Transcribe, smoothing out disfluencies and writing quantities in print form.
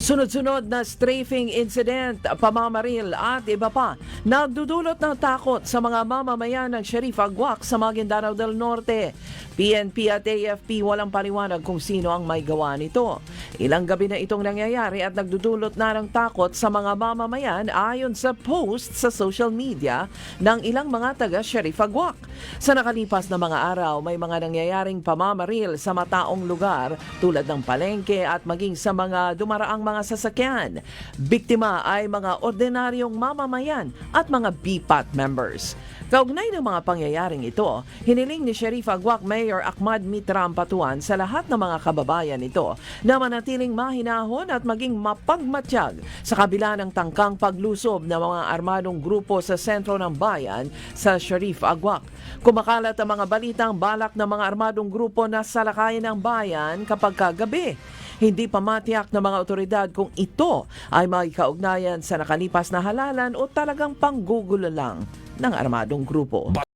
Sunod-sunod na strafing incident, pamamaril at iba pa nagdudulot ng takot sa mga mamamayan ng Sharif Agwak sa Maguindanao del Norte. PNP at AFP walang paliwanag kung sino ang may gawa nito. Ilang gabi na itong nangyayari at nagdudulot na ng takot sa mga mamamayan ayon sa post sa social media ng ilang mga taga Sharif Agwak. Sa nakalipas na mga araw, may mga nangyayaring pamamaril sa mataong lugar tulad ng palengke at maging sa mga dumaraang mga sasakyan. Biktima ay mga ordinaryong mamamayan at mga BPAT members. Kaugnay ng mga pangyayaring ito, hiniling ni Sharif Agwak Mayor Ahmad Mitra Ampatuan sa lahat ng mga kababayan nito na manatiling mahinahon at maging mapagmatyag sa kabila ng tangkang paglusob ng mga armadong grupo sa sentro ng bayan sa Sharif Agwak. Kumakalat ang mga balitang balak ng mga armadong grupo na salakayin ang bayan kapag kagabi. Hindi pa matiyak ng mga otoridad kung ito ay may kaugnayan sa nakalipas na halalan o talagang panggugulo lang ng armadong grupo.